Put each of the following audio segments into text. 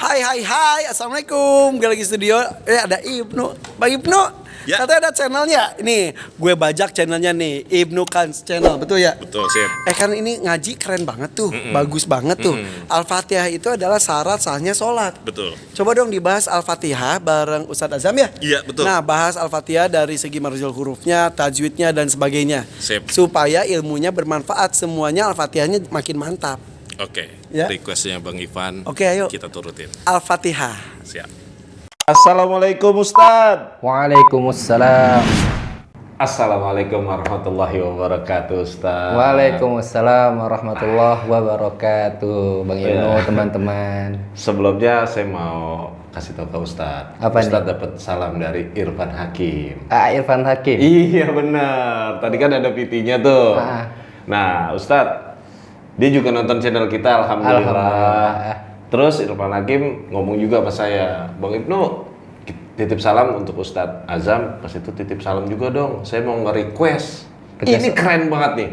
Hai, assalamualaikum. Gue lagi studio, ada Ibnu. Bang Ibnu, ya. Katanya ada channelnya. Nih, gue bajak channelnya nih, Ibnu Kans Channel, betul ya? Betul, sip. Kan ini ngaji keren banget tuh, bagus banget tuh. Al-Fatihah itu adalah syarat sahnya sholat. Betul. Coba dong dibahas Al-Fatihah bareng Ustadz Azam ya? Iya, betul. Nah, bahas Al-Fatihah dari segi marjul hurufnya, tajwidnya, dan sebagainya. Sip. Supaya ilmunya bermanfaat, semuanya Al-Fatihahnya makin mantap. Oke, Ya. requestnya Bang Ivan. Oke, ayo. Kita turutin. Al-Fatihah. Siap. Assalamualaikum Ustadz. Waalaikumsalam. Assalamualaikum warahmatullahi wabarakatuh, Ustaz. Waalaikumsalam warahmatullahi wabarakatuh. Bang Ibnu, Ya. teman-teman. Sebelumnya saya mau kasih tahu ke Ustadz. Apa Ustadz nih? dapat salam dari Irfan Hakim. Irfan Hakim. Iya benar. Tadi kan ada PT-nya tuh. Ah. Nah, Ustadz, dia juga nonton channel kita, alhamdulillah. Alhamdulillah. Terus Irfan Hakim ngomong juga sama saya, Bang Ibnu, titip salam untuk Ustadz Azam. Pas itu titip salam juga dong. Saya mau nge-request. Ini keren banget nih.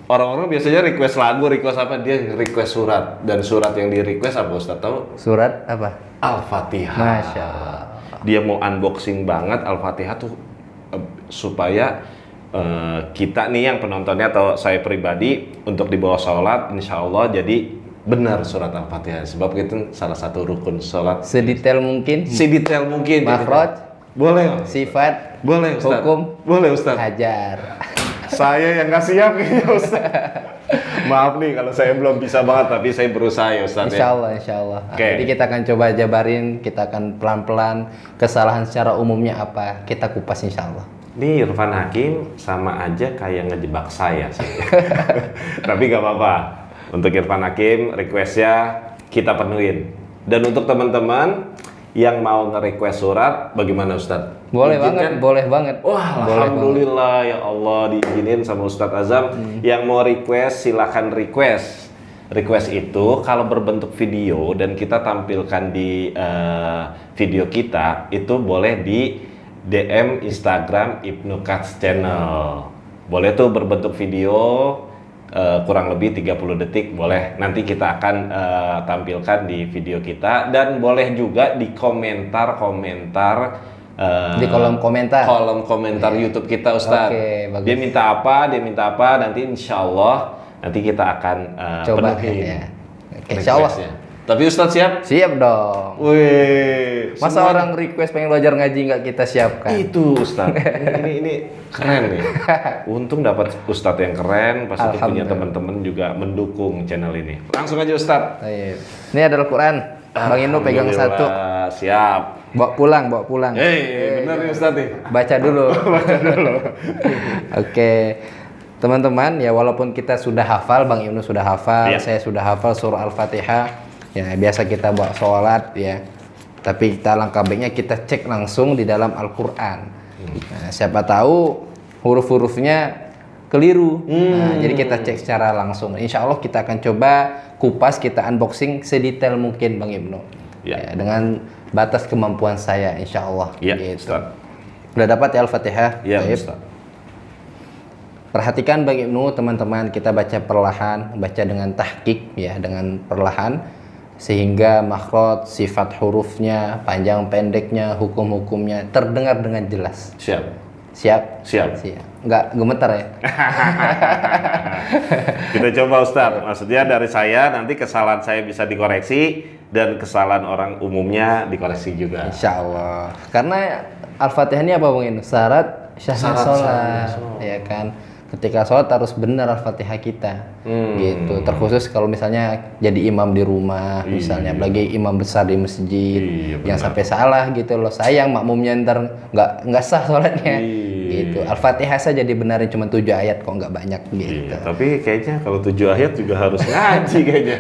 Orang-orang biasanya request lagu, request apa? Dia request surat. Dan surat yang di-request apa Ustadz tahu? Surat apa? Al-Fatihah. Masya Allah. Dia mau unboxing banget Al-Fatihah tuh supaya kita nih yang penontonnya atau saya pribadi untuk di bawah sholat insya Allah jadi benar surat Al-Fatihah, sebab itu salah satu rukun sholat Sedetail mungkin. sedetail mungkin. Makhraj, Boleh sifat, boleh Ustaz. hukum, Boleh Ustaz. hajar. Saya yang nggak siap kayaknya Ustaz. Maaf nih kalau saya belum bisa banget, tapi saya berusaha ya Ustaz. Insya Allah, insya Allah. Oke. Jadi kita akan coba jabarin, kita akan pelan-pelan kesalahan secara umumnya apa, kita kupas insya Allah. Ini Irfan Hakim sama aja kayak ngejebak saya sih. Tapi gak apa-apa. Untuk Irfan Hakim, requestnya kita penuhin. Dan untuk teman-teman yang mau nge-request surat, bagaimana Ustadz? Boleh Izinkan? banget, boleh banget. Wah, Boleh alhamdulillah ya Allah diizinin sama Ustadz Azam. Yang mau request silahkan request. Request itu kalau berbentuk video dan kita tampilkan di video kita, itu boleh di DM Instagram Ibnu Kans Channel. Boleh tuh berbentuk video kurang lebih 30 detik boleh. Nanti kita akan tampilkan di video kita dan boleh juga di komentar-komentar Di kolom komentar. kolom komentar YouTube kita Ustadz. Oke, bagus. Dia minta apa nanti insya Allah nanti kita akan Coba penuhin ya. Oke, insya Allah. requestnya. Tapi Ustadz siap? Siap dong. Wih, Masa semuanya- orang request pengen belajar ngaji nggak kita siapkan? Itu Ustadz, ini keren nih. Untung dapat Ustadz yang keren, pas itu punya Alhamdulillah. teman-teman juga mendukung channel ini. Langsung aja Ustadz. Ayo. Ini adalah Quran. Bang Ibnu pegang satu. Alhamdulillah, siap. Bawa pulang. Bener nih Ustadz nih. Baca dulu. Oke. Teman-teman, ya walaupun kita sudah hafal, Bang Ibnu sudah hafal, Iya. saya sudah hafal surah Al-Fatihah. Ya, biasa kita bawa sholat ya. Tapi kita langkah baiknya kita cek langsung di dalam Al-Qur'an. Nah, siapa tahu huruf-hurufnya keliru. Nah, jadi kita cek secara langsung. Insya Allah kita akan coba kupas, kita unboxing sedetail mungkin Bang Ibnu. Ya. Ya, dengan batas kemampuan saya insya Allah. Iya, Gitu. Ustadz. Udah dapat ya Al-Fatihah? Iya Baik. Ustadz. Perhatikan Bang Ibnu, teman-teman, kita baca perlahan, baca dengan tahqiq ya, dengan perlahan sehingga makhraj, sifat hurufnya, panjang pendeknya, hukum-hukumnya terdengar dengan jelas. Siap. Siap? Siap. Nggak gemetar ya? Kita coba Ustadz. Maksudnya dari saya nanti kesalahan saya bisa dikoreksi dan kesalahan orang umumnya dikoreksi juga. Insya Allah. Karena Al-Fatihah ini apa Bang Ibnu? Syarat sahnya Syarat sholat, sahnya sholat. ya kan? Ketika sholat harus benar Al-Fatihah kita, gitu. Terkhusus kalau misalnya jadi imam di rumah, misalnya, apalagi imam besar di masjid, Iya, yang benar. sampai salah gitu loh. Sayang makmumnya ntar nggak sah sholatnya, Iya. gitu. Al-Fatihah saja dibenarin cuma 7 ayat kok nggak banyak gitu. Iya, tapi kayaknya kalau 7 ayat juga harus ngaji kayaknya.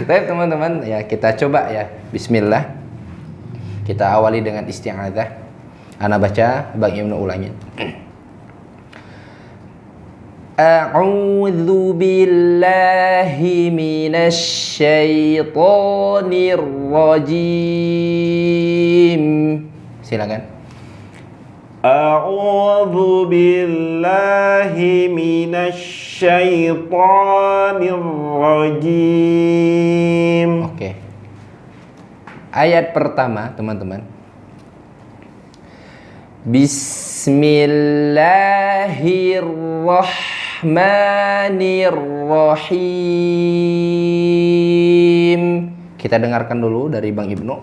Baik teman-teman, ya kita coba ya. Bismillah. Kita awali dengan isti'adzah. Ana baca, Bang Ibnu ulangin. A'udzu billahi minasy syaithanir rajim. Silakan. A'udzu billahi minasy syaithanir rajim. Oke. ayat pertama teman-teman. Bismillahirrahmanirrahim. Kita dengarkan dulu dari Bang Ibnu.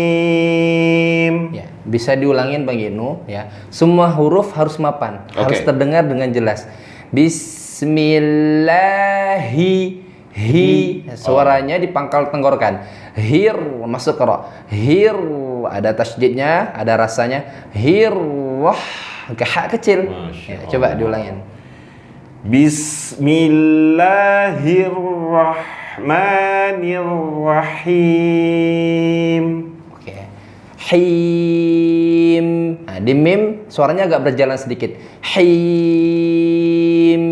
Bismillahirrahmanirrahim. Ya, bisa diulangin Bang Ibnu ya. Semua huruf harus mapan, harus terdengar dengan jelas. Suaranya di pangkal tenggorokan. Hir masuk ke ro. Hir ada tasydidnya, ada rasanya. Hir wah ke hak kecil. Ya, coba diulangin. Bismillahirrahmanirrahim. Oke. Him. Nah, di mim suaranya agak berjalan sedikit. Him.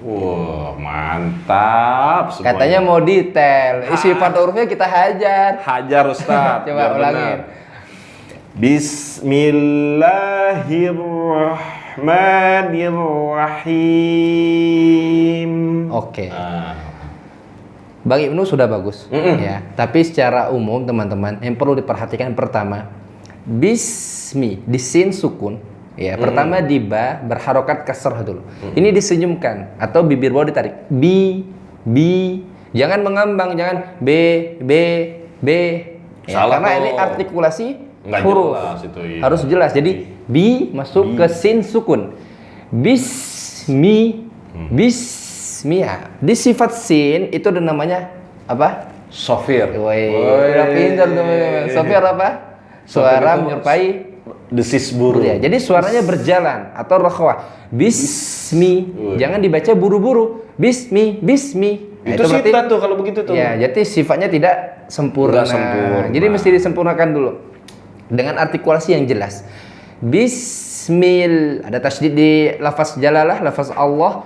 Wah, mantap semuanya. Katanya mau detail. Sifat hurufnya kita hajar. Hajar Ustaz. Coba biar ulangin. benar. Bismillahirrahmanirrahim. Oke. Bang Ibnu sudah bagus ya. Tapi secara umum teman-teman yang perlu diperhatikan pertama, bismi di sin sukun ya. Pertama di ba berharokat kasrah dulu. Ini disenyumkan atau bibir bawah ditarik. Bi. Jangan mengambang, jangan b. Ya, Salah karena tuh. ini artikulasi Nggak huruf. jelas itu, iya. Harus jelas. Jadi bi masuk ke sin sukun. Bismi. Ya. Di sifat sin itu ada namanya apa? Sofir. Woi, udah pintar teman-teman. Sofir apa? Suara itu menyerupai desis burung. ya. Jadi suaranya berjalan atau rakhwah. Bismi. Jangan dibaca buru-buru. Bismi. Nah, Itu sita tuh kalau begitu tuh. ya, jadi sifatnya tidak sempurna. Nggak sempurna. Jadi mesti disempurnakan dulu dengan artikulasi yang jelas. Bismil, ada tasydid di lafaz jalalah, lafaz Allah.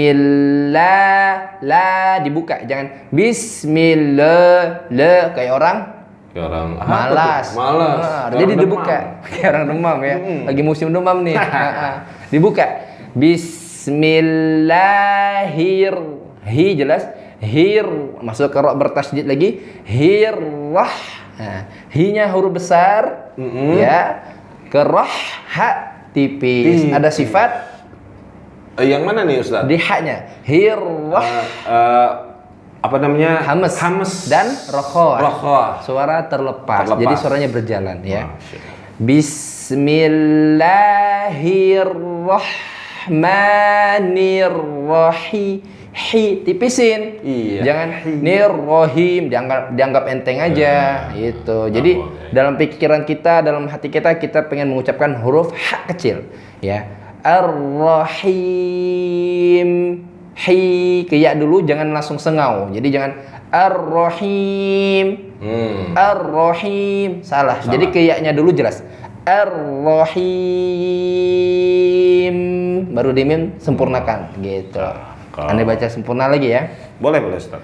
Bismillah, la dibuka, jangan bismillah, le kayak orang malas. Nah, jadi dibuka kayak orang demam ya. Lagi musim demam nih. Dibuka. Hi jelas. Hir masuk ke ro bertasydid lagi. Hirrah. Nah, hi-nya huruf besar ya. Ke roh ha tipis. Ada sifat Yang mana nih Ustaz? di ha-nya. Hirrah. Apa namanya? Hames dan rokhah. Rokhah. Suara terlepas. Terlepas. Jadi suaranya berjalan ya. Masya Allah. Bismillahirrahmanirrahim. Hi tipisin. Iya. Jangan nirrohim dianggap enteng aja gitu. Jadi dalam pikiran kita, dalam hati kita pengen mengucapkan huruf ha kecil ya. Ar-Rahim. Hi ke ya dulu, jangan langsung sengau. Jadi jangan Ar-Rahim. Ar-Rahim. Salah. Jadi ke ya-nya dulu jelas. Ar-Rahim. Baru di mim sempurnakan gitu. Anda baca sempurna lagi ya. Boleh Ustaz.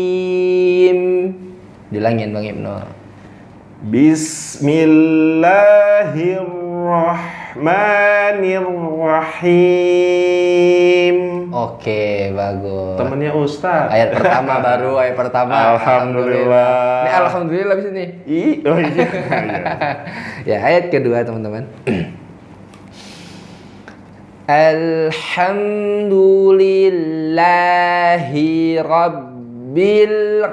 Bismillahirrahmanirrahim. Dilangin Bang Ibnu. Bismillahirrahmanirrahim. Oke, bagus. Temennya Ustaz. Ayat pertama baru, ayat pertama. Alhamdulillah. Ini alhamdulillah di sini. Oh iya. Ya, ayat kedua teman-teman. Alhamdulillahi rabbil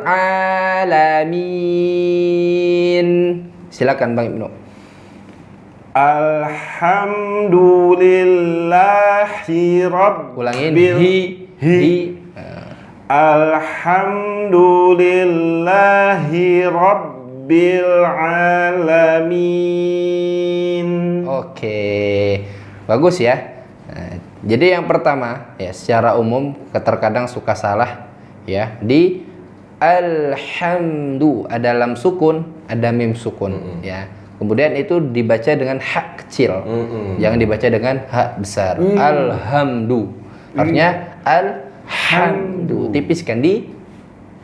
alamin. Silakan Bang Ibnu. Alhamdulillahi Ulangin rabbil Alhamdulillahi rabbil alamin. Oke. Bagus ya. Nah, jadi yang pertama ya secara umum terkadang suka salah ya di alhamdu ada lam sukun, ada mim sukun ya. Kemudian itu dibaca dengan ha kecil. Jangan dibaca dengan ha besar. Alhamdu. Artinya alhamdu. Tipiskan di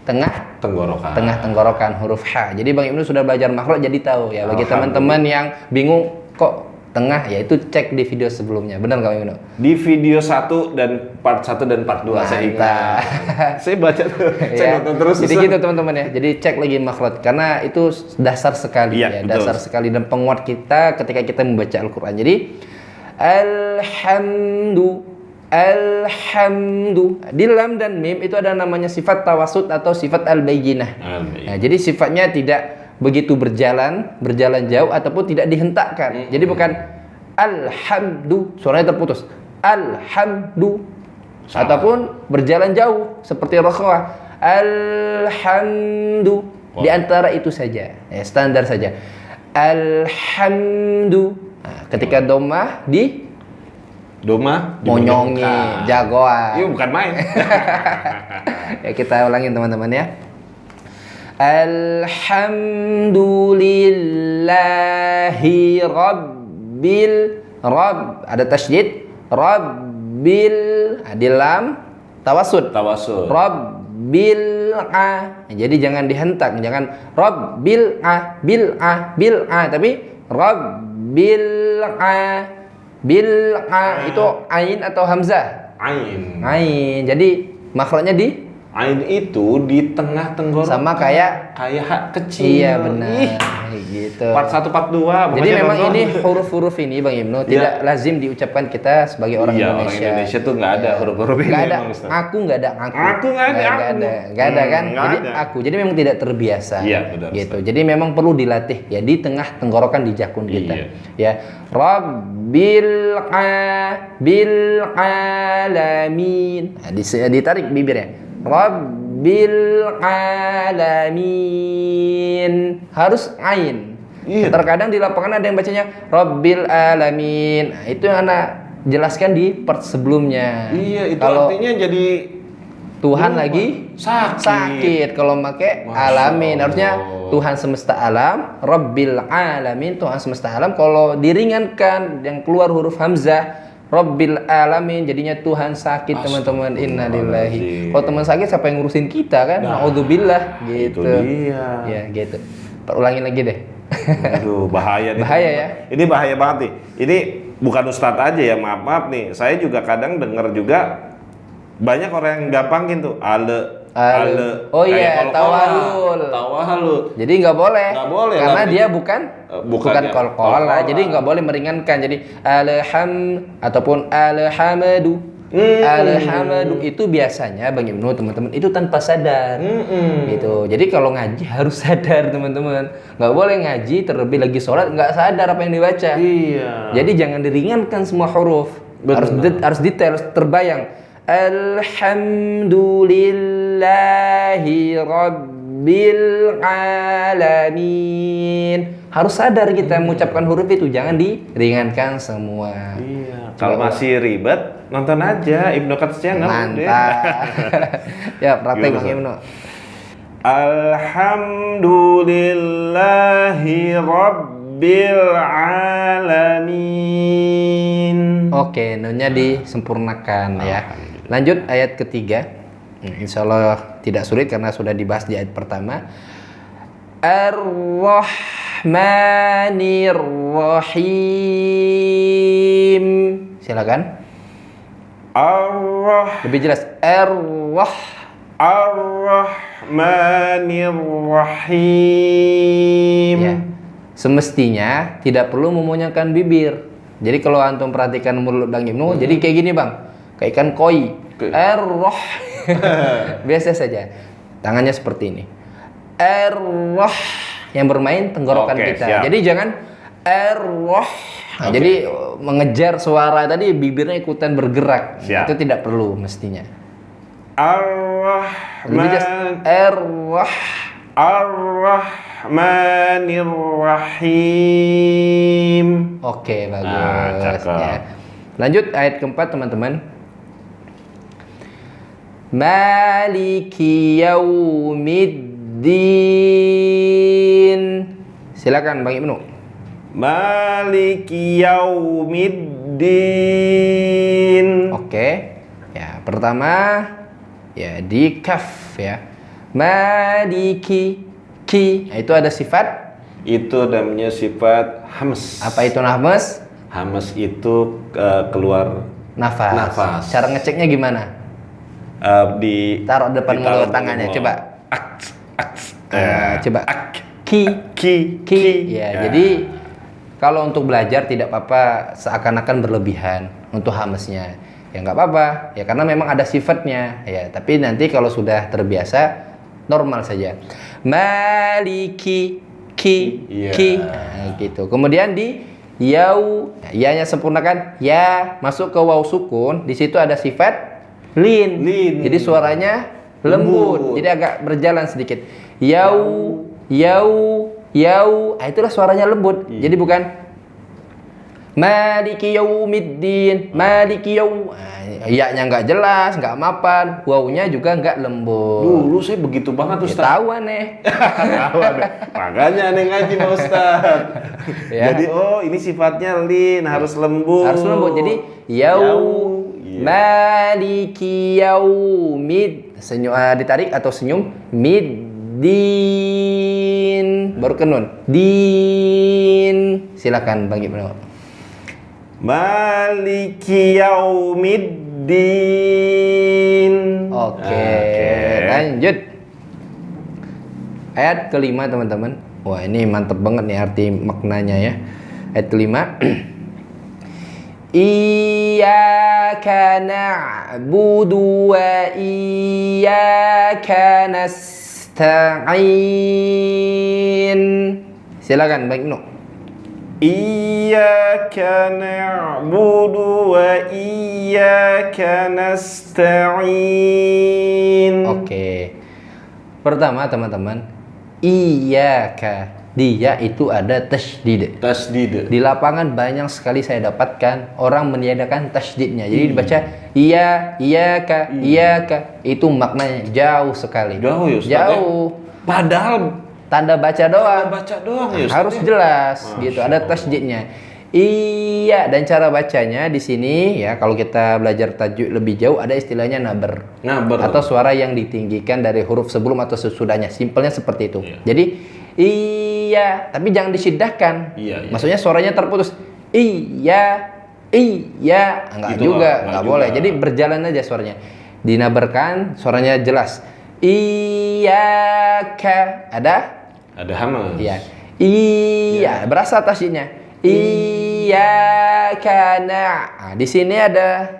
Tenggorokan. tengah tenggorokan huruf H. Jadi Bang Ibnu sudah belajar makhraj jadi tahu ya. Bagi Alhamdulillah. teman-teman yang bingung kok tengah, ya itu cek di video sebelumnya. Benar nggak Bang Ibnu? Di video 1 dan part 1 dan part 2 saya ingat. Mantap. Saya baca tuh. Saya Ya, nonton terus. jadi Ustaz. gitu teman-teman ya. Jadi cek lagi makhraj karena itu dasar sekali Iya, ya, betul. dasar sekali dan penguat kita ketika kita membaca Al-Qur'an. Jadi alhamdu di lam dan mim itu ada namanya sifat tawasud atau sifat al-bayyinah. Nah, jadi sifatnya tidak begitu berjalan jauh ataupun tidak dihentakkan. Jadi bukan alhamdu, suaranya terputus. Alhamdu ataupun berjalan jauh seperti rakhawah. Alhamdu di antara itu saja. Ya, standar saja. Alhamdu. Nah, ketika dhammah di Doma monyongi, jagoan. Iya, bukan main. Ya, kita ulangin teman-teman ya. Alhamdulillahi ada tasydid di lam tawasud. Jadi jangan dihentak, jangan rabbil tapi bil itu ain atau hamzah? Ain. Jadi makhrajnya di Ain itu di tengah tenggorokan. sama kayak hak kecil. iya benar. Ih, Gitu. part 1 part 2. Jadi memang ini huruf-huruf ini Bang Ibnu tidak lazim diucapkan kita sebagai orang Iya, Indonesia. orang Indonesia tuh nggak ada huruf-huruf ini. Nggak ada emang, Ustaz. aku, nggak ada aku. Aku nggak ada aku. Nggak ada kan? Nggak Jadi ada. aku. Jadi memang tidak terbiasa. Iya, benar, Gitu. Jadi memang perlu dilatih ya di tengah tenggorokan di jakun kita. Iya. Ya. Bil alamin. Nah, ditarik bibirnya. Rabbil alamin. Harus ain. Iya. Terkadang di lapangan ada yang bacanya Rabbil alamin. Nah, itu yang Anda jelaskan di part sebelumnya. Iya, itu Kalau artinya jadi Tuhan lupa. lagi sakit. kalau pakai Masya alamin harusnya Allah. Tuhan semesta alam, Rabbil alamin, Tuhan semesta alam. Kalau diringankan yang keluar huruf hamzah Rabbil alamin jadinya Tuhan sakit teman-teman. Innalillahi. Kalau teman sakit siapa yang ngurusin kita kan? Naudzubillah gitu. Itu dia. Ya gitu. Ulangin lagi deh. Aduh, bahaya nih. Bahaya ya. Ini bahaya banget nih. Ini bukan Ustadz aja ya, maaf nih. Saya juga kadang dengar juga banyak orang yang gampangin tuh ale. Oh iya, Kayak tawalul. Tawalul. Jadi nggak boleh. Nggak boleh Karena lah. dia bukan bukan ya, kolkola. kolkola. Jadi nggak boleh meringankan. Jadi ataupun alhamdu. Alhamdu itu biasanya Bang Ibnu teman-teman itu tanpa sadar. Gitu. Jadi kalau ngaji harus sadar teman-teman. Nggak boleh ngaji terlebih lagi sholat nggak sadar apa yang dibaca. Iya. Jadi jangan diringankan semua huruf. Harus detail, harus terbayang. Alhamdulillahi rabbil alamin. Harus sadar kita mengucapkan huruf itu, jangan diringankan semua. Iya. Kalau masih ribet, nonton aja Ibnu Kats Channel. Mantap. Ya, praktek Bang Ibnu. Alhamdulillahi rabbil alamin. Oke, nunnya disempurnakan ya. Lanjut ayat ketiga. Insya Allah tidak sulit karena sudah dibahas di ayat pertama. Ar-Rahmanir Rahim. Silakan. Lebih jelas. Ar-Rahmanir Rahim. Ya. Semestinya tidak perlu memunyakan bibir. Jadi kalau antum perhatikan mulut Bang Ibnu, jadi kayak gini Bang. Kayak ikan koi. Ar-Rah. Biasa saja. Tangannya seperti ini. Ar-Rah yang bermain tenggorokan Oke, kita. siap. Jadi jangan Ar-Rah. Nah, jadi mengejar suara tadi bibirnya ikutan bergerak. Siap. Itu tidak perlu mestinya. Lebih jelas. Ar-Rahman. Ar-Rahmanir Rahim. Oke, bagus. cakep. Ya. Lanjut ayat keempat teman-teman. Maliki yaumiddin. Silakan Bang Ibnu. Maliki yaumiddin. Oke. Ya, pertama ya di kaf ya. Maliki ki. Nah, itu ada sifat. Itu namanya sifat hams. Apa itu nafas? Hams itu keluar Nafas. Nafas. Cara ngeceknya gimana? Taruh depan ditaruh mulut tangannya, mulut. coba. Coba. Ki. Ki. Ya, jadi kalau untuk belajar tidak apa-apa seakan-akan berlebihan untuk hamsnya. Ya nggak apa-apa, ya karena memang ada sifatnya. Ya, tapi nanti kalau sudah terbiasa normal saja. Maliki ki Iya. ki. Nah, gitu. Kemudian di yau, ya-nya sempurnakan ya, masuk ke waw sukun, di situ ada sifat lin. Jadi suaranya lembut. Jadi agak berjalan sedikit. Yau, yau, yau. Ah, itulah suaranya lembut. Jadi bukan Maliki yaumiddin, maliki yau. Ah, ya-nya nggak jelas, nggak mapan. Wawnya juga nggak lembut. Dulu saya begitu banget Ya, Ustaz. tahu aneh. Tahu ada. Makanya aneh ngaji Pak Ustaz. Ya. Jadi ini sifatnya lin, harus lembut. Harus lembut. Jadi yau, Iya. maliki yaumid. Senyum ditarik atau senyum middin. Baru kenun. Din. Silakan Bang Ibnu. Maliki yaumiddin. Oke, lanjut. Ayat kelima teman-teman. Wah, ini mantep banget nih arti maknanya ya. Ayat kelima. Iyyaka na'budu wa iyyaka nasta'in. Silakan Bang Ibnu. Iyyaka na'budu wa iyyaka nasta'in. Oke. Pertama teman-teman, iyyaka. Dia itu ada tasydid. Tasdid. Di lapangan banyak sekali saya dapatkan orang meniadakan tasydidnya. Jadi dibaca iyyaka, iyyaka. Itu maknanya jauh sekali. Jauh ya Ustaz, Jauh. Padahal Tanda baca doang. baca doang ya Ustaz, Harus ya? jelas Masya gitu. Ada tasydidnya. Iya, dan cara bacanya di sini ya, kalau kita belajar tajwid lebih jauh ada istilahnya naber. Naber. Atau suara yang ditinggikan dari huruf sebelum atau sesudahnya. Simpelnya seperti itu. Iya. Jadi iya, tapi jangan disyidahkan. Iya, iya. Maksudnya suaranya terputus. Iya, enggak Gitu juga, enggak enggak juga. boleh. Jadi berjalan aja suaranya. Dinaberkan, suaranya jelas. Iyyaka. Ada hama. Iya. Iya, berasa tasydidnya. Iyyaka nah, di sini ada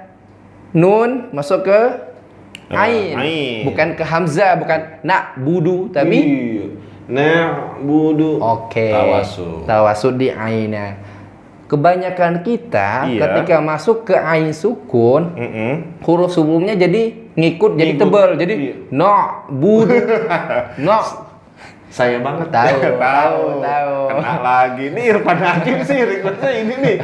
nun masuk ke ain. Ain. Bukan ke hamzah, bukan budu, tapi Iya. Na'budu. oke. Tawasud. Tawasud di ainnya. Kebanyakan kita Iya. ketika masuk ke ain sukun, huruf sebelumnya jadi ngikut, jadi Ngikut. tebal. Jadi Iya. budu. Saya banget. Tahu. Kena lagi nih Irfan Hakim sih requestnya ini nih.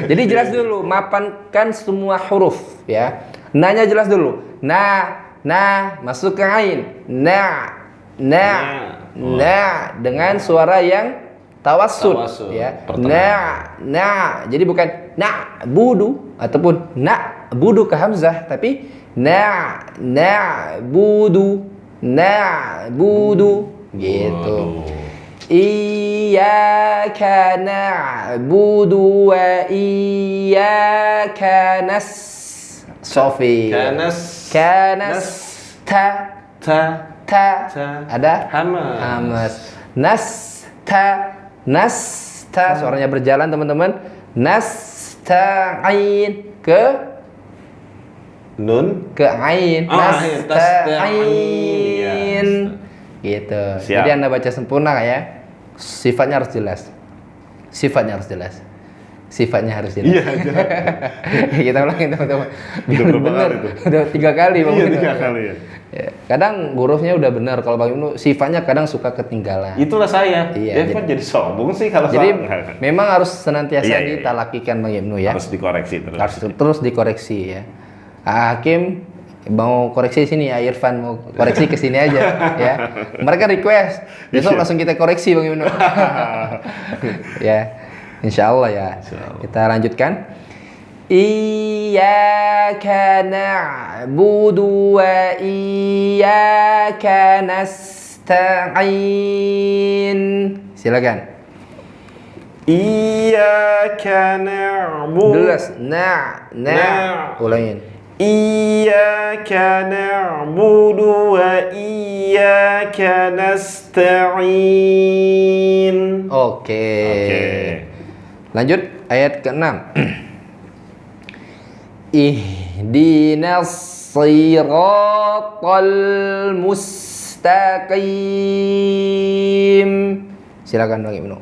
Jadi jelas dulu, mapankan semua huruf ya. Nanya jelas dulu. Masuk ke ain. Dengan suara yang tawassud Tawassud, ya. pertengahan. Jadi bukan budu ataupun budu ke hamzah, tapi budu gitu. Iyyaka na'budu wa iyyaka Sofi. Kanas ta ada hamas. Nasta suaranya berjalan teman-teman. Nasta'in ke Nun. ain. Nasta'in. Nasta'in. Gitu. Siap. Jadi Anda baca sempurna ya. Sifatnya harus jelas. Sifatnya harus jelas. Iya. Kita ulangin teman-teman. Biar berapa bener. kali tuh? Udah 3 kali Bang. Iya, Ibnu. 3 kali ya. Ya, kadang hurufnya udah benar, kalau Bang Ibnu sifatnya kadang suka ketinggalan. Itulah saya. Iya, Irfan jadi sombong sih kalau Jadi salah. memang harus senantiasa Iya, iya. ditalakikan Bang Ibnu ya. Harus dikoreksi terus. Harus terus dikoreksi ya. Hakim mau koreksi sini ya, Irfan mau koreksi ke sini aja ya. Mereka request, besok langsung kita koreksi Bang Ibnu. Ya. Insya Allah ya. Kita lanjutkan. Iyyaka na'budu wa iyyaka nasta'in. Silakan. Iyyaka na'budu. Jelas. Ulangin. Iyyaka na'budu wa iyyaka nasta'in. Oke. Lanjut ayat ke-6. Ihdinas siratal mustaqim. Silakan Bang Ibnu.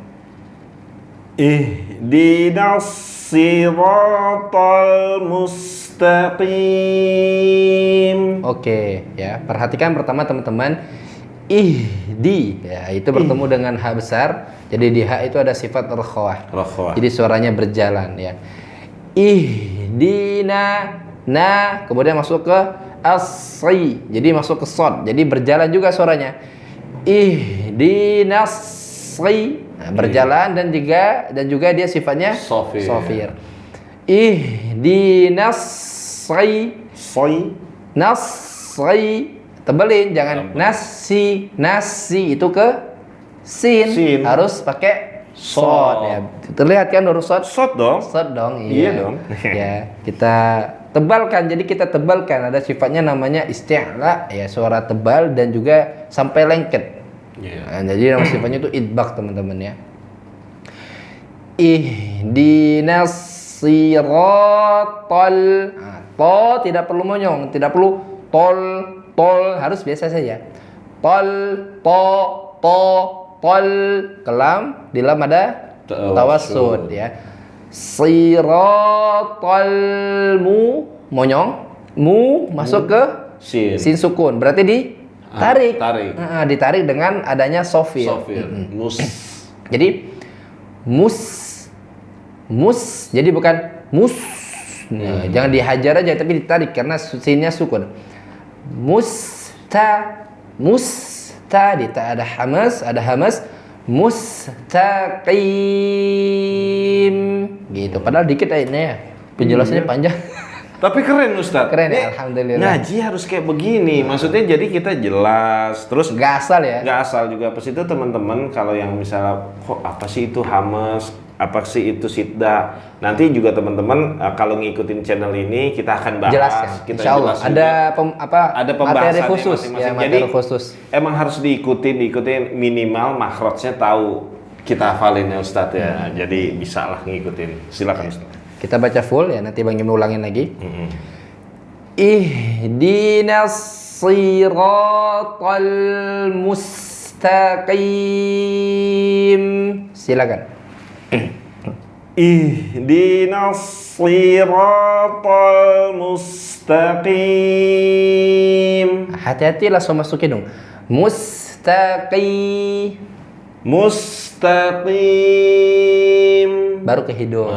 Ihdinas siratal mustaqim. Oke, ya. Perhatikan pertama teman-teman, ihdi ya, itu bertemu dengan ha besar. Jadi di ha itu ada sifat rakhawah. Jadi suaranya berjalan ya. Ihdina na, kemudian masuk ke asri. Jadi masuk ke shad. Jadi berjalan juga suaranya. Ihdinas sri. Nah, berjalan dan juga dia sifatnya sofir. Ihdinas sri. Nasri, tebelin, jangan nasi itu ke sin. Harus pakai shad ya. Terlihat kan huruf shad? Shad dong. Shad dong, Iya dong. Ya, kita tebalkan. Jadi kita tebalkan, ada sifatnya namanya isti'la ya, suara tebal dan juga sampai lengket. Nah, jadi nama sifatnya itu idbaq teman-teman ya. Ihdinas siratal. Nah, to tidak perlu monyong, tidak perlu tol, harus biasa saja. Tol, tol, kelam, di lam ada tawassud ya. Siratal monyong, masuk ke sin sukun. Berarti ditarik. Ditarik dengan adanya sofir. Jadi mus. Jadi bukan mus. Jangan dihajar aja tapi ditarik karena sinnya sukun. Musta ada hamas mustaqim gitu. Padahal dikit ayatnya ya. Penjelasannya panjang. Tapi keren Ustaz. Keren ya, alhamdulillah. Ngaji harus kayak begini. Maksudnya jadi kita jelas, terus nggak asal ya. Nggak asal juga. Pas itu teman-teman kalau yang misalnya kok apa sih itu hamas, apa sih itu sitda. Nanti juga teman-teman kalau ngikutin channel ini kita akan bahas. Jelaskan. Kita Insya Allah. jelas Ada materi khusus. Ya, materi khusus. Emang harus diikutin minimal makhrajnya tahu kita hafalin ya Ustadz ya. Jadi bisa lah ngikutin. Silakan Ustadz. Kita baca full ya, nanti Bang Im ulangin lagi. Ihdinas siratal mustaqim. Silakan. Ihdinas siratal mustaqim. Hati-hati langsung masukin dong. Mustaqim. Baru ke hidung.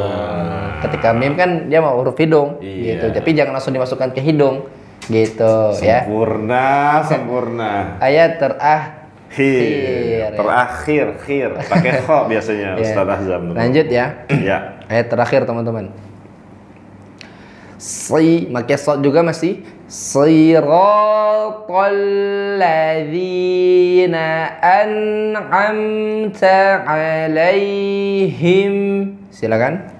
Ketika mim kan dia mau huruf hidung gitu. Tapi jangan langsung dimasukkan ke hidung gitu ya. Sempurna. Ayat terakhir. Pakai kho biasanya Ustaz Azam. Lanjut ya. Ya. Ayat terakhir teman-teman. Pakai shad juga masih. Siratal ladzina an'amta alaihim. Silakan.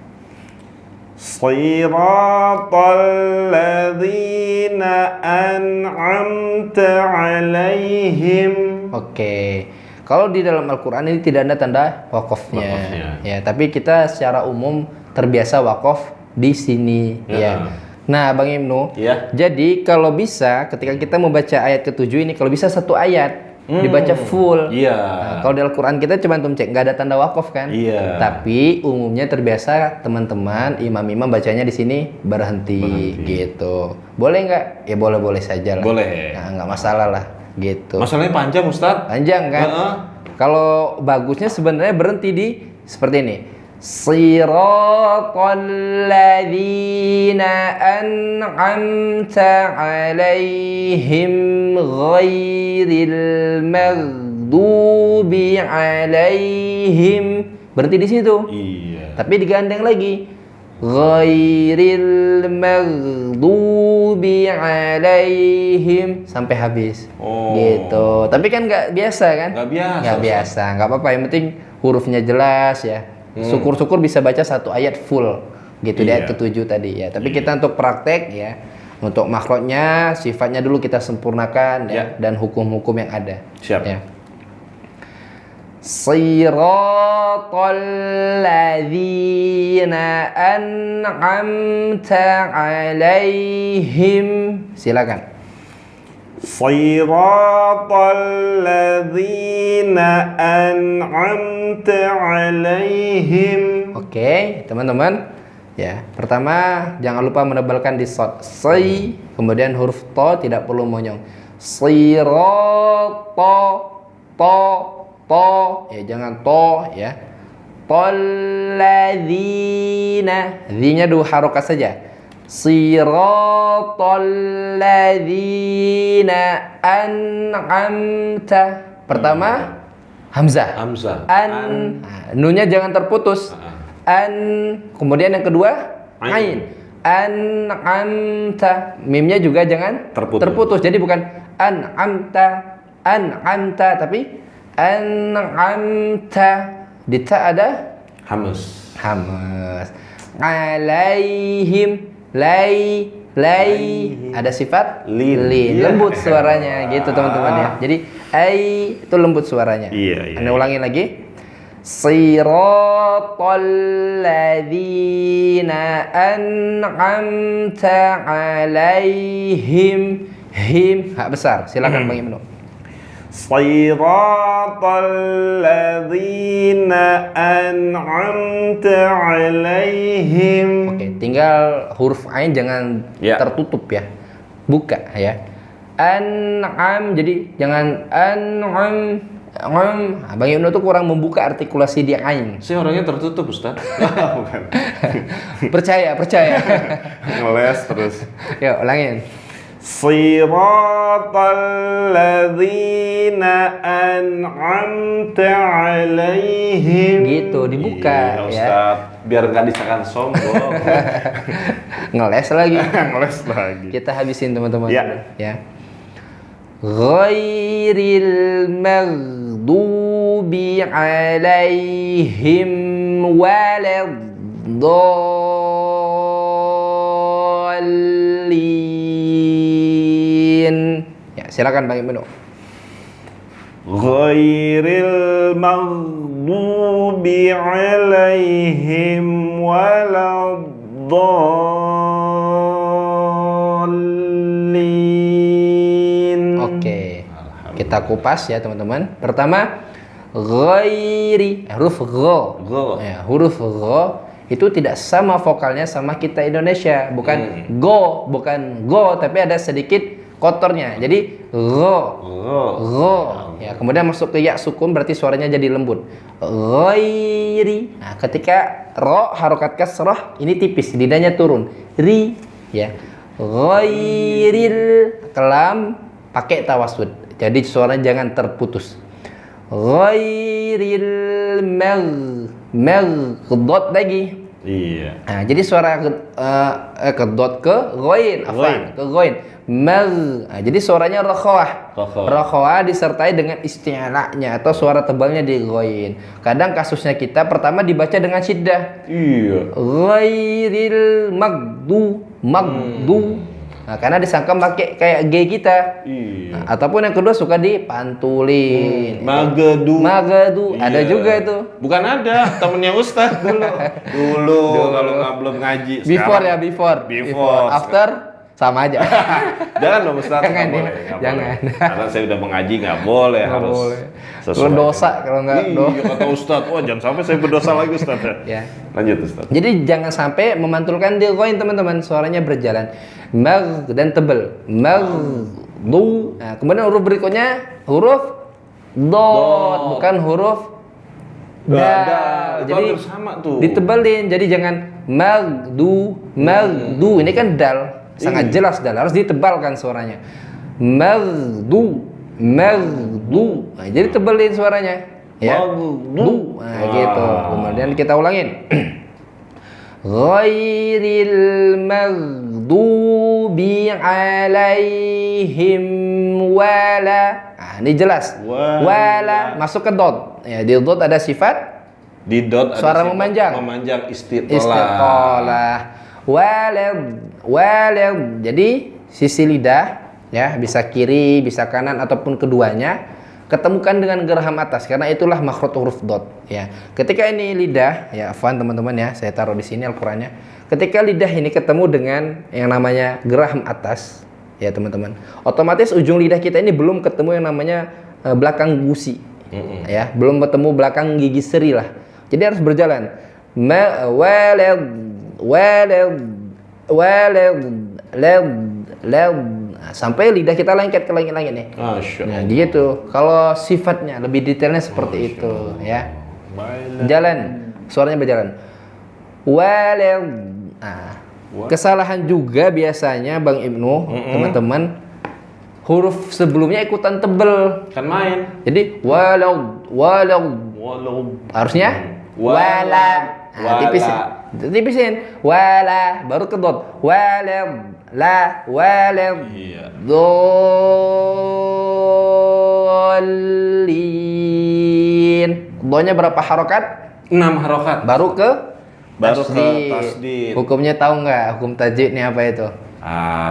Siratal ladzina an'amta alaihim. Oke. Kalau di dalam Al-Qur'an ini tidak ada tanda wakofnya. Ya, tapi kita secara umum terbiasa wakof di sini ya. Nah, Bang Ibnu, jadi kalau bisa ketika kita membaca ayat ke-7 ini, kalau bisa satu ayat dibaca full. Nah, kalau di Al-Quran kita coba antum cek, nggak ada tanda wakaf kan? Tapi umumnya terbiasa teman-teman imam-imam bacanya di sini berhenti gitu. Boleh nggak? Ya boleh-boleh saja lah. Boleh. Nah, nggak masalah lah gitu. Masalahnya panjang Ustaz. Panjang kan? Kalau bagusnya sebenarnya berhenti di seperti ini. Siratal ladzina an'amta alaihim ghairil maghdubi alaihim. Berhenti di situ. Tapi digandeng lagi. ghairil maghdubi alaihim sampai habis. Oh. Gitu. Tapi kan nggak biasa kan? Nggak biasa, Nggak biasa. Nggak apa-apa. Yang penting hurufnya jelas ya. Syukur-syukur bisa baca satu ayat full gitu di ayat Iya. ke-7 tadi ya. Tapi kita untuk praktek ya, untuk makhrajnya, sifatnya dulu kita sempurnakan ya, Ya. dan hukum-hukum yang ada. Siap. Ya. Siratal ladzina an'amta alaihim. Silakan. Siratal ladzina an'amta alaihim. Oke, teman-teman. Ya, pertama jangan lupa menebalkan di shad. Sai, kemudian huruf to tidak perlu monyong. Sirata, to, ya jangan to ya. Talladzina, zi-nya dua harokat saja. Siratal ladzina an'amta. Pertama hamzah. Hamzah. Nah, nunya jangan terputus. Kemudian yang kedua ain. An'amta. Mimnya juga jangan terputus. Jadi bukan an'amta, tapi an'amta. Di ta ada Hamus. Alaihim, lay ada sifat Lin. Iya. lembut suaranya gitu teman-teman ya. Jadi ai itu lembut suaranya. Iya. Anda ulangi lagi. Siratal ladzina an'amta alaihim. Him hak besar. Silakan Bang Ibnu. Siratal ladzina an'amta alaihim. Oke, tinggal huruf ain jangan Ya. tertutup ya. Buka ya. An'am, jadi jangan an'am. Bang Ibnu tuh kurang membuka artikulasi di ain. Saya orangnya tertutup, Ustaz. Bukan. Percaya. Ngeles terus. Yuk, ulangin. Siratal ladzina an'amta alaihim. Gitu, dibuka, Iya, ya. Ustaz. Biar nggak disangka sombong. Ngeles lagi. Ngeles lagi. Kita habisin teman-teman. Ya. Ya. Ghairil maghdubi alaihim waladdallin. Ya, silakan Bang Ibnu. Ghairil maghdubi alaihim waladdallin. Oke. Kita kupas ya, teman-teman. Pertama, ghairi, huruf gha. Gha. Ya, huruf gha itu tidak sama vokalnya sama kita Indonesia, bukan go, bukan go, tapi ada sedikit kotornya. Jadi gha. Gha. Ya, kemudian masuk ke ya sukun berarti suaranya jadi lembut. Ghairi. Nah, ketika ro harokat kasrah ini tipis, lidahnya turun. Ri, ya. Ghairil, kelam pakai tawasud. Jadi suaranya jangan terputus. Ghairil dot lagi. Iya. Nah, jadi suara ke dot ke ghain, Ghain. ke ghain. Nah, jadi suaranya rakhawah. Rakhawah. Rakhawah disertai dengan isti'la'nya atau suara tebalnya di ghain. Kadang kasusnya kita pertama dibaca dengan syiddah. Iya. Ghairil magdu. Nah, karena disangka pakai kayak G kita. Iya. Nah, ataupun yang kedua suka dipantulin. Magadu. Ada Iya. juga itu. Bukan ada, temennya Ustaz dulu. Dulu kalau nggak belum ngaji. Before Sekarang- ya, before. Before. After sama aja. Jangan dong Ustaz. Jangan, nggak ya. boleh, nggak Jangan. boleh. Karena saya udah mengaji nggak boleh, Nggak harus boleh. sesuai. Kalau dosa, kalau nggak Iya kata Ustaz. Wah jangan sampai saya berdosa lagi Ustaz. Ya. Lanjut Ustaz. Jadi jangan sampai memantulkan di ghain teman-teman, suaranya berjalan. Mag dan tebal. Magdu. Nah, kemudian huruf berikutnya huruf dot, bukan huruf dal. Itu Jadi hampir sama tuh. ditebelin. Jadi jangan magdu. Ini kan dal. Sangat jelas dal, harus ditebalkan suaranya. Magdu. Nah, jadi tebelin suaranya. Ya. Magdu. Nah, gitu. Kemudian kita ulangin. Ghairil maghdubi alaihim wala. Nah, ini jelas. Wala masuk ke dot. Ya, di dot ada sifat Di dot ada suara sifat memanjang. Memanjang istiqolah. Istiqolah. Walad. Jadi sisi lidah ya bisa kiri, bisa kanan ataupun keduanya ketemukan dengan geraham atas karena itulah makhraj huruf dot ya. Ketika ini lidah ya, afwan teman-teman ya, saya taruh di sini Al-Qur'annya. Ketika lidah ini ketemu dengan yang namanya geraham atas ya teman-teman, otomatis ujung lidah kita ini belum ketemu yang namanya belakang gusi ya, belum ketemu belakang gigi seri lah. Jadi harus berjalan sampai lidah kita lengket ke langit-langit nih. Masya Nah, Allah. gitu. Kalau sifatnya lebih detailnya seperti itu, ya. Jalan, suaranya berjalan. Walau. Nah, kesalahan juga biasanya Bang Ibnu, teman-teman, huruf sebelumnya ikutan tebel. Kan main. Jadi walau harusnya wala. Nah, tipisin. Wala baru ke dot. Walau Iya. Dolin. Donya berapa harokat? 6 harokat. Baru ke Tasdid. Tasdid. Hukumnya tahu nggak? Hukum tajwid ini apa itu?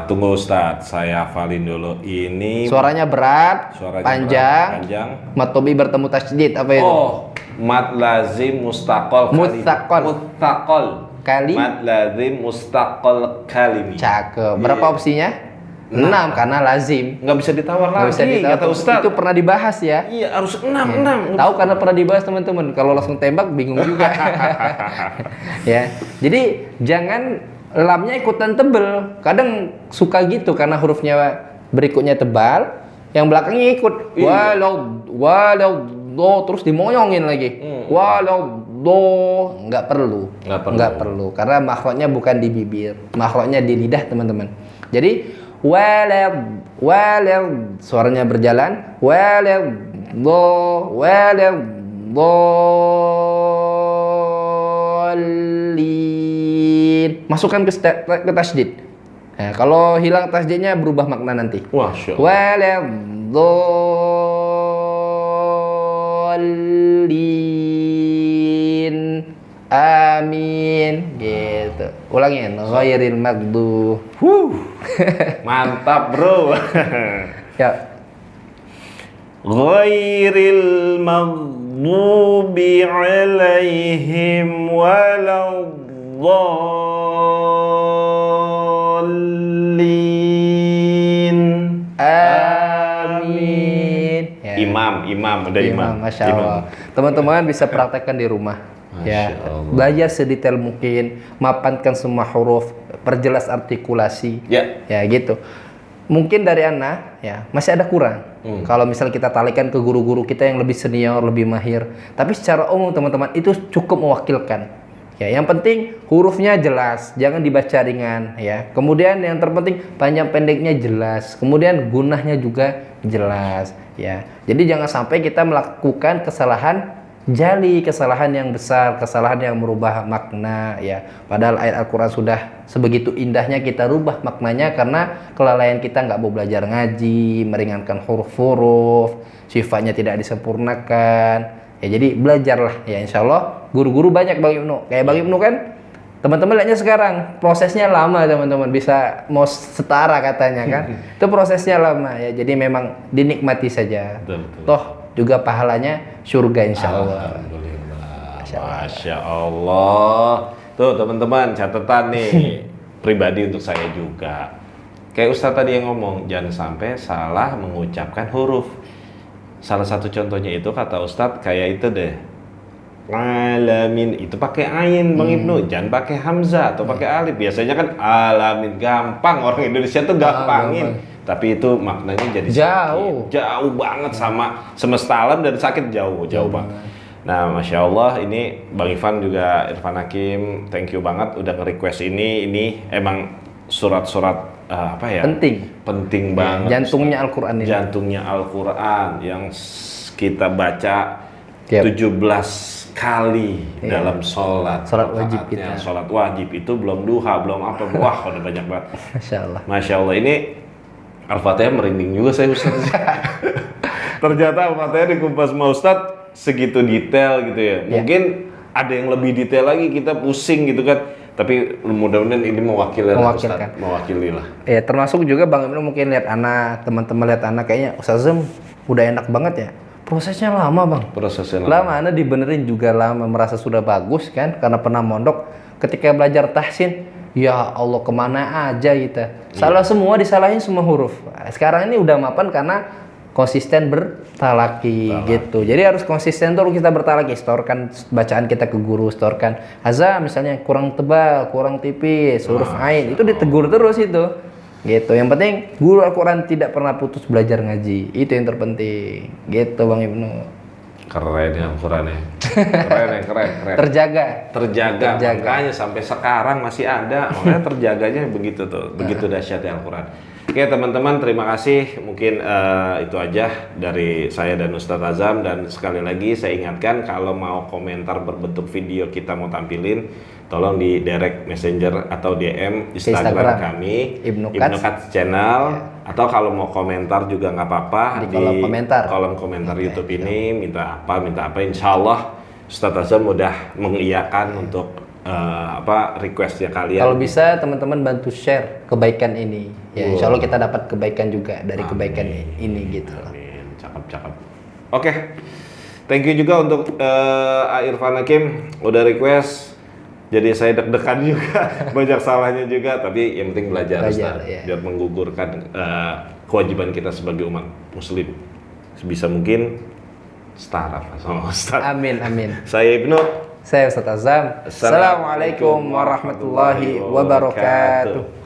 Tunggu Ustadz, saya hafalin dulu. Ini Suaranya berat, suaranya panjang, panjang. matobi bertemu tasdid apa itu? Oh, mad lazim mustaqol Mustaqol. Mustaqol. Kali. Mad lazim mustaqol kalimi. Cakep. Berapa Iya. opsinya? 6 karena lazim. Nggak bisa ditawar Nggak lagi, bisa ditawar. kata Ustadz. Itu pernah dibahas ya. Iya, harus 6. Tahu karena pernah dibahas teman-teman. Kalau langsung tembak bingung juga. Ya. Jadi jangan lamnya ikutan tebel. Kadang suka gitu karena hurufnya berikutnya tebal, yang belakangnya ikut. Iya. Walau do terus dimoyongin lagi. Walau do nggak perlu. Nggak perlu karena makhrajnya bukan di bibir, makhrajnya di lidah teman-teman. Jadi walau suaranya berjalan. Walau dolin. Masukkan ke tasdid. Nah, kalau hilang tasdidnya berubah makna nanti. Masya Allah. Walau dolin. Amin. Gitu. Ulangin. Ghairil maghdub. Mantap, Bro. Ya. Ghairil maghdubi alaihim waladdallin. Amin. Ya. Imam, udah imam. Masya Allah. Teman-teman bisa praktekkan di rumah. Ya, belajar sedetail mungkin, mapankan semua huruf, perjelas artikulasi. Ya. Ya gitu. Mungkin dari anak ya masih ada kurang. Kalau misal kita talikan ke guru-guru kita yang lebih senior, lebih mahir. Tapi secara umum teman-teman itu cukup mewakilkan. Ya, yang penting hurufnya jelas, jangan dibaca ringan ya. Kemudian yang terpenting panjang pendeknya jelas. Kemudian gunahnya juga jelas ya. Jadi jangan sampai kita melakukan kesalahan jali, kesalahan yang besar, kesalahan yang merubah makna ya. Padahal ayat Al-Quran sudah sebegitu indahnya kita rubah maknanya karena kelalaian kita nggak mau belajar ngaji, meringankan huruf-huruf, sifatnya tidak disempurnakan ya. Jadi belajarlah ya, insya Allah guru-guru banyak Bang Ibnu. Kayak Bang Ibnu kan teman-teman lihatnya sekarang prosesnya lama teman-teman, bisa mau setara katanya kan. Itu prosesnya lama ya, jadi memang dinikmati saja. Betul. Toh juga pahalanya surga insya Allah. Alhamdulillah. Masya Allah. Tuh teman-teman, catatan nih pribadi untuk saya juga. Kayak Ustadz tadi yang ngomong, jangan sampai salah mengucapkan huruf. Salah satu contohnya itu kata Ustadz kayak itu deh. Alamin itu pakai ain Bang Ibnu, jangan pakai hamzah atau pakai alif. Biasanya kan alamin, gampang, orang Indonesia tuh gampangin. Tapi itu maknanya jadi Jauh. sakit. Jauh banget sama semesta alam, dan sakit jauh banget. Nah, Masya Allah, ini Bang Ivan juga, Irfan Hakim, thank you banget udah nge-request ini. Ini emang surat-surat apa ya? Penting banget. Jantungnya Al-Quran ini. Jantungnya Al-Quran yang kita baca Yap. 17 kali Iya. dalam sholat. Sholat wajib Rakaatnya, kita. Sholat wajib itu belum duha, belum apa. Wah, udah banyak banget. Masya Allah. Masya Allah, ini Al-Fatihah merinding juga saya Ustaz. Ternyata Al-Fatihah dikupas sama Ustaz segitu detail gitu ya. Mungkin ada yang lebih detail lagi, kita pusing gitu kan. Tapi mudah-mudahan ini mewakili lah Ustaz. Mewakilkan. Mewakili lah. Ya termasuk juga Bang Ibnu mungkin lihat anak, teman-teman lihat anak kayaknya Ustaz Azam udah enak banget ya. Prosesnya lama Bang. Prosesnya Lama, Anda dibenerin juga lama, merasa sudah bagus kan karena pernah mondok. Ketika belajar tahsin, ya Allah kemana aja kita. Salah semua, disalahin semua huruf. Sekarang ini udah mapan karena konsisten bertalaki gitu. Jadi harus konsisten tuh kita bertalaki. Setorkan bacaan kita ke guru, setorkan azam misalnya kurang tebal, kurang tipis, huruf ain itu ditegur terus itu. Gitu. Yang penting guru Al-Qur'an tidak pernah putus belajar ngaji. Itu yang terpenting. Gitu Bang Ibnu. Keren ya Al-Quran ya. Keren. Terjaga. Makanya sampai sekarang masih ada. Makanya terjaganya begitu tuh. Begitu dahsyatnya Al-Quran. Oke teman-teman, terima kasih. Mungkin itu aja dari saya dan Ustadz Azam. Dan sekali lagi saya ingatkan, kalau mau komentar berbentuk video kita mau tampilin, tolong di direct messenger atau DM Instagram kami, Ibnu Kats Channel. Atau kalau mau komentar juga nggak apa-apa Di kolom komentar. YouTube ini, minta apa, insya Allah Ustadz Azam udah mengiyakan untuk requestnya kalian. Kalau bisa teman-teman bantu share kebaikan ini. Ya insya Allah kita dapat kebaikan juga dari kebaikan ini gitu loh. Amin. Cakep. Oke. Thank you juga untuk Irfan Hakim udah request. Jadi saya deg-degan juga, banyak salahnya juga, tapi yang penting belajar Ustaz, iya. biar menggugurkan kewajiban kita sebagai umat muslim. Sebisa mungkin setara sama Ustaz. Amin. Saya Ibnu. Saya Ustaz Azam. Assalamualaikum warahmatullahi wabarakatuh.